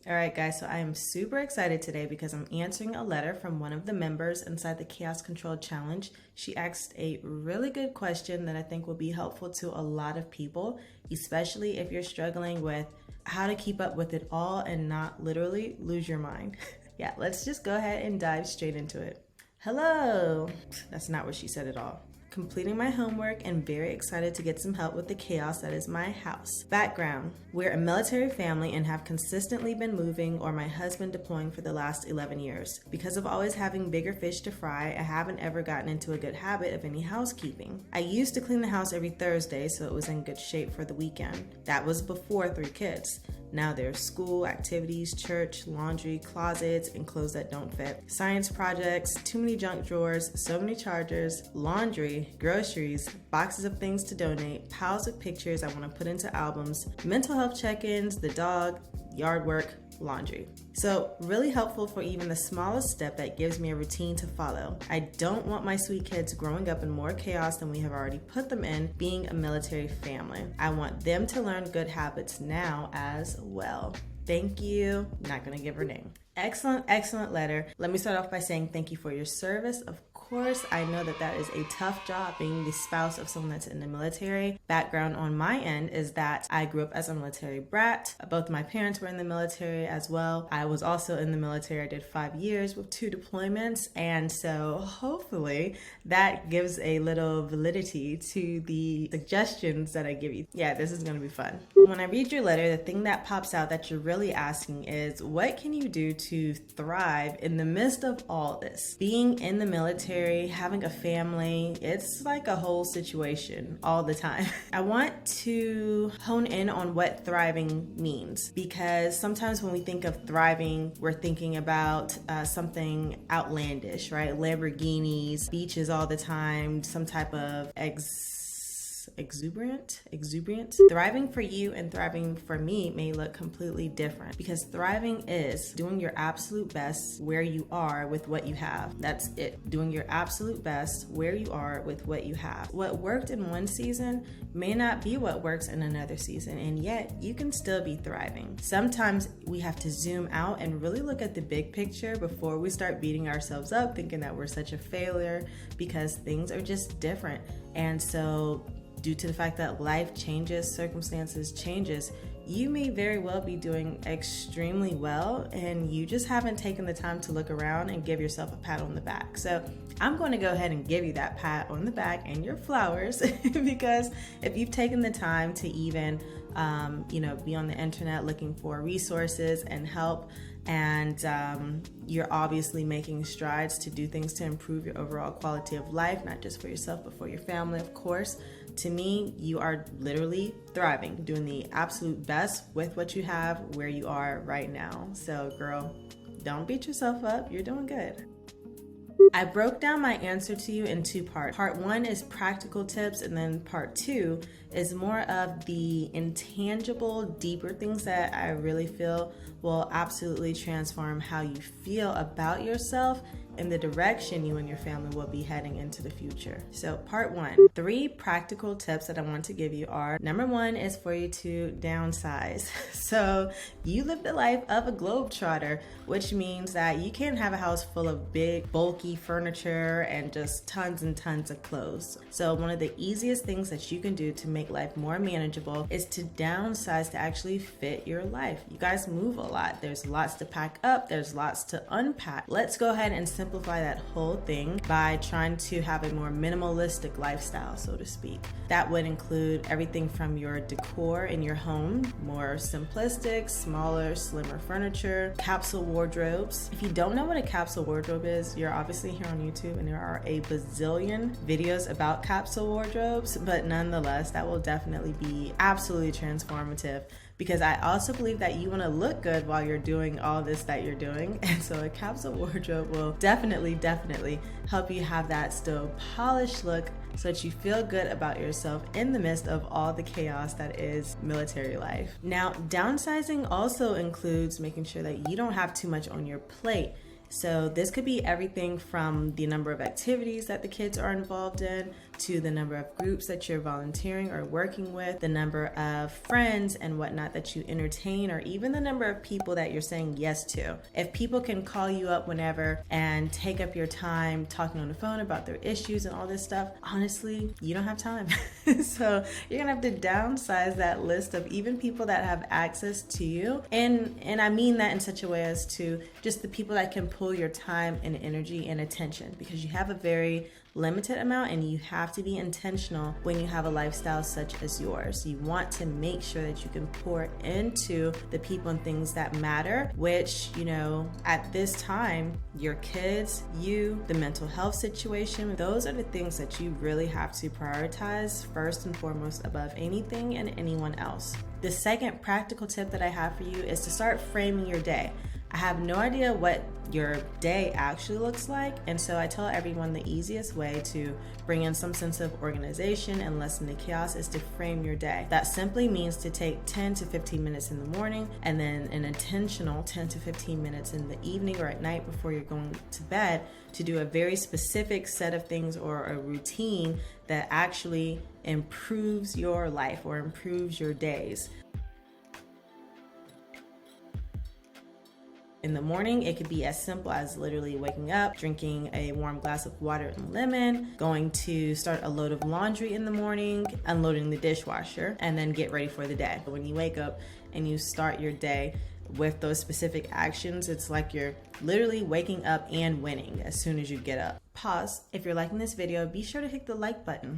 All right, guys, so I am super excited today because I'm answering a letter from one of the members inside the Chaos Control Challenge. She asked a really good question that I think will be helpful to a lot of people, especially if you're struggling with how to keep up with it all and not literally lose your mind. Yeah, let's just go ahead and dive straight into it. Hello. That's not what she said at all. Completing my homework and very excited to get some help with the chaos that is my house. Background: we're a military family and have consistently been moving or my husband deploying for the last 11 years. Because of always having bigger fish to fry, I haven't ever gotten into a good habit of any housekeeping. I used to clean the house every Thursday so it was in good shape for the weekend. That was before 3 kids. Now there's school, activities, church, laundry, closets, and clothes that don't fit, science projects, too many junk drawers, so many chargers, laundry, groceries, boxes of things to donate, piles of pictures I want to put into albums, mental health check-ins, the dog, yard work, laundry. So really helpful for even the smallest step that gives me a routine to follow. I don't want my sweet kids growing up in more chaos than we have already put them in being a military family. I want them to learn good habits now as well. Thank you. Not gonna give her name. Excellent letter. Let me start off by saying thank you for your service. Of course, I know that is a tough job being the spouse of someone that's in the military. Background on my end is that I grew up as a military brat. Both my parents were in the military as well. I was also in the military. I did 5 years with 2 deployments. And so hopefully that gives a little validity to the suggestions that I give you. Yeah, this is gonna be fun. When I read your letter, the thing that pops out that you're really asking is, what can you do to thrive in the midst of all this? Being in the military, having a family, it's like a whole situation all the time. I want to hone in on what thriving means, because sometimes when we think of thriving, we're thinking about something outlandish, right? Lamborghinis, beaches all the time, some type of exuberant. Thriving for you and thriving for me may look completely different, because thriving is doing your absolute best where you are with what you have. That's it. Doing your absolute best where you are with what you have. What worked in one season may not be what works in another season, and yet you can still be thriving. Sometimes we have to zoom out and really look at the big picture before we start beating ourselves up thinking that we're such a failure, because things are just different. And so due to the fact that life changes, circumstances changes, you may very well be doing extremely well and you just haven't taken the time to look around and give yourself a pat on the back. So I'm going to go ahead and give you that pat on the back and your flowers because if you've taken the time to even be on the internet looking for resources and help, and you're obviously making strides to do things to improve your overall quality of life, not just for yourself but for your family, of course. To me, you are literally thriving, doing the absolute best with what you have where you are right now. So girl, don't beat yourself up. You're doing good. I broke down my answer to you in 2 parts. Part 1 is practical tips, and then part 2 is more of the intangible, deeper things that I really feel will absolutely transform how you feel about yourself and the direction you and your family will be heading into the future. So part 1, 3 practical tips that I want to give you are, number 1 is for you to downsize. So you live the life of a globetrotter, which means that you can't have a house full of big, bulky furniture and just tons and tons of clothes. So one of the easiest things that you can do to make life more manageable is to downsize to actually fit your life. You guys move a lot. There's lots to pack up. There's lots to unpack. Let's go ahead and simplify that whole thing by trying to have a more minimalistic lifestyle, so to speak. That would include everything from your decor in your home, more simplistic, smaller, slimmer furniture, capsule wardrobes. If you don't know what a capsule wardrobe is, you're obviously here on YouTube and there are a bazillion videos about capsule wardrobes, but nonetheless, that will definitely be absolutely transformative, because I also believe that you want to look good while you're doing all this that you're doing. And so a capsule wardrobe will definitely help you have that still polished look so that you feel good about yourself in the midst of all the chaos that is military life. Now, downsizing also includes making sure that you don't have too much on your plate. So this could be everything from the number of activities that the kids are involved in to the number of groups that you're volunteering or working with, the number of friends and whatnot that you entertain, or even the number of people that you're saying yes to. If people can call you up whenever and take up your time talking on the phone about their issues and all this stuff, honestly, you don't have time. So you're gonna have to downsize that list of even people that have access to you. And I mean that in such a way as to just the people that can pull your time and energy and attention, because you have a very limited amount and you have to be intentional when you have a lifestyle such as yours. You want to make sure that you can pour into the people and things that matter, which, you know, at this time, your kids, you, the mental health situation, those are the things that you really have to prioritize first and foremost above anything and anyone else. The second practical tip that I have for you is to start framing your day. I have no idea what your day actually looks like, and so I tell everyone the easiest way to bring in some sense of organization and lessen the chaos is to frame your day. That simply means to take 10 to 15 minutes in the morning and then an intentional 10 to 15 minutes in the evening or at night before you're going to bed to do a very specific set of things or a routine that actually improves your life or improves your days. In the morning, it could be as simple as literally waking up, drinking a warm glass of water and lemon, going to start a load of laundry in the morning, unloading the dishwasher, and then get ready for the day. When you wake up and you start your day with those specific actions, it's like you're literally waking up and winning as soon as you get up. Pause. If you're liking this video, be sure to hit the like button.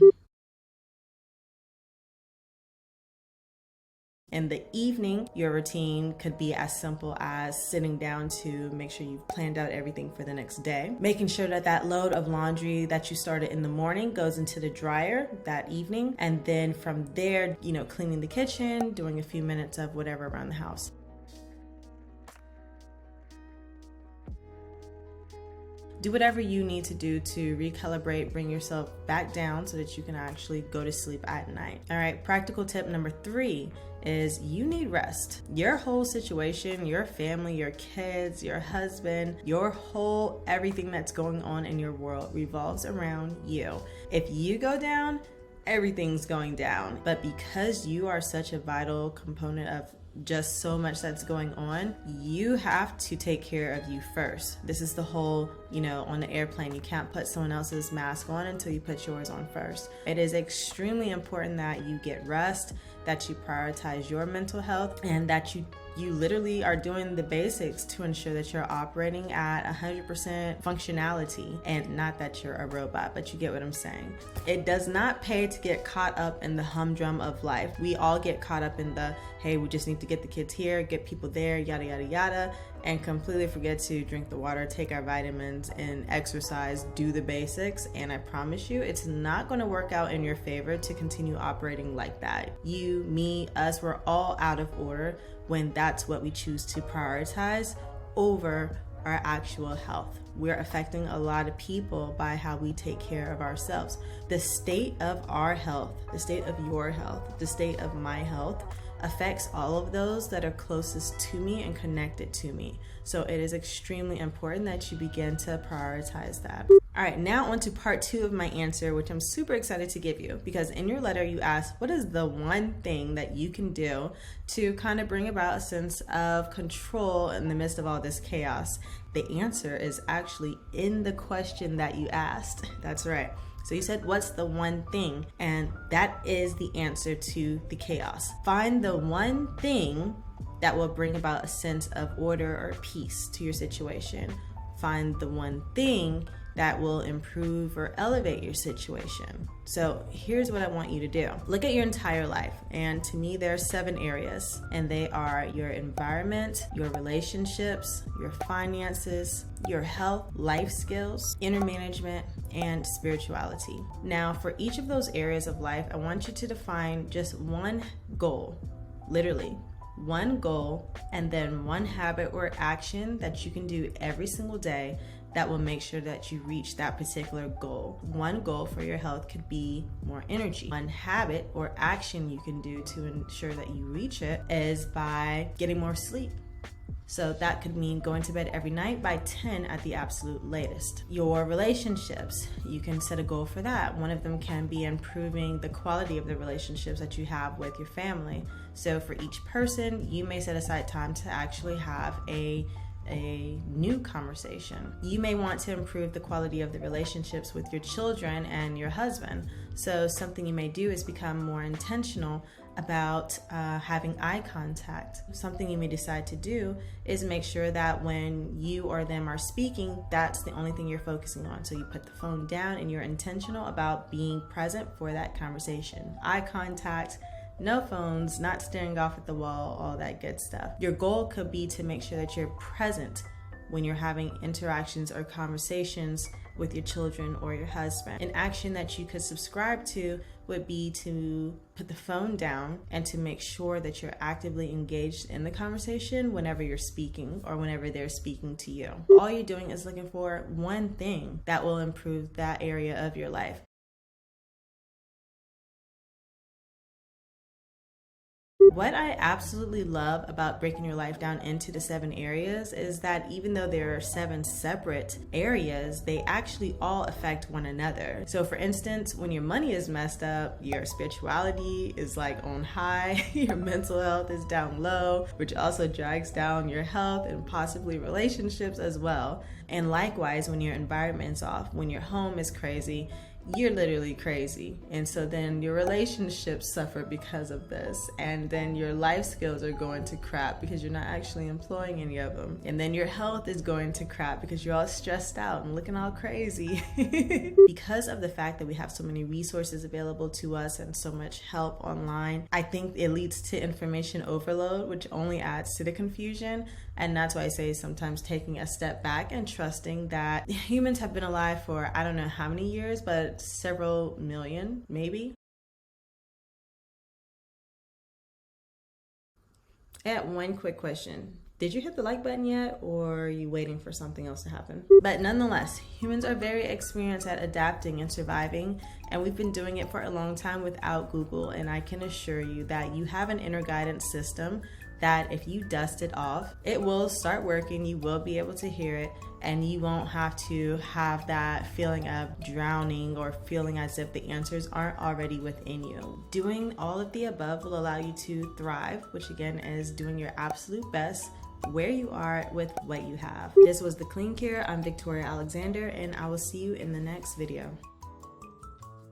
In the evening, your routine could be as simple as sitting down to make sure you've planned out everything for the next day, making sure that that load of laundry that you started in the morning goes into the dryer that evening, and then from there, you know, cleaning the kitchen, doing a few minutes of whatever around the house. Do whatever you need to do to recalibrate, bring yourself back down so that you can actually go to sleep at night. All right, practical tip number 3 is you need rest. Your whole situation, your family, your kids, your husband, your whole everything that's going on in your world revolves around you. If you go down, everything's going down. But because you are such a vital component of just so much that's going on, you have to take care of you first. This is the whole, you know, on the airplane, you can't put someone else's mask on until you put yours on first. It is extremely important that you get rest, that you prioritize your mental health, and that you literally are doing the basics to ensure that you're operating at 100% functionality, and not that you're a robot, but you get what I'm saying. It does not pay to get caught up in the humdrum of life. We all get caught up in the, hey, we just need to get the kids here, get people there, yada, yada, yada, and completely forget to drink the water, take our vitamins, and exercise, do the basics. And I promise you, it's not gonna work out in your favor to continue operating like that. You, me, us, we're all out of order when that's what we choose to prioritize over our actual health. We're affecting a lot of people by how we take care of ourselves. The state of our health, the state of your health, the state of my health affects all of those that are closest to me and connected to me. So it is extremely important that you begin to prioritize that. All right, now on to part 2 of my answer, which I'm super excited to give you, because in your letter you asked, what is the one thing that you can do to kind of bring about a sense of control in the midst of all this chaos? The answer is actually in the question that you asked. That's right. So you said, what's the one thing? And that is the answer to the chaos. Find the one thing that will bring about a sense of order or peace to your situation. Find the one thing that will improve or elevate your situation. So here's what I want you to do. Look at your entire life. And to me, there are 7 areas, and they are your environment, your relationships, your finances, your health, life skills, inner management, and spirituality. Now, for each of those areas of life, I want you to define just one goal, literally one goal, and then one habit or action that you can do every single day that will make sure that you reach that particular goal. One goal for your health could be more energy. One habit or action you can do to ensure that you reach it is by getting more sleep. So that could mean going to bed every night by 10 at the absolute latest. Your relationships, you can set a goal for that. One of them can be improving the quality of the relationships that you have with your family. So for each person, you may set aside time to actually have a new conversation. You may want to improve the quality of the relationships with your children and your husband. So something you may do is become more intentional about having eye contact. Something you may decide to do is make sure that when you or them are speaking, that's the only thing you're focusing on. So you put the phone down and you're intentional about being present for that conversation. Eye contact, no phones, not staring off at the wall, all that good stuff. Your goal could be to make sure that you're present when you're having interactions or conversations with your children or your husband. An action that you could subscribe to would be to put the phone down and to make sure that you're actively engaged in the conversation whenever you're speaking or whenever they're speaking to you. All you're doing is looking for one thing that will improve that area of your life. What I absolutely love about breaking your life down into the 7 areas is that even though there are 7 separate areas, they actually all affect one another. So for instance, when your money is messed up, your spirituality is like on high, your mental health is down low, which also drags down your health and possibly relationships as well. And likewise, when your environment's off, when your home is crazy, you're literally crazy. And so then your relationships suffer because of this. And then your life skills are going to crap because you're not actually employing any of them. And then your health is going to crap because you're all stressed out and looking all crazy. Because of the fact that we have so many resources available to us and so much help online, I think it leads to information overload, which only adds to the confusion. And that's why I say sometimes taking a step back and trusting that humans have been alive for I don't know how many years, but several million, maybe. I got one quick question. Did you hit the like button yet, or are you waiting for something else to happen? But nonetheless, humans are very experienced at adapting and surviving, and we've been doing it for a long time without Google, and I can assure you that you have an inner guidance system that if you dust it off, it will start working, you will be able to hear it, and you won't have to have that feeling of drowning or feeling as if the answers aren't already within you. Doing all of the above will allow you to thrive, which again is doing your absolute best where you are with what you have. This was The Clean Cure. I'm Victoria Alexander, and I will see you in the next video.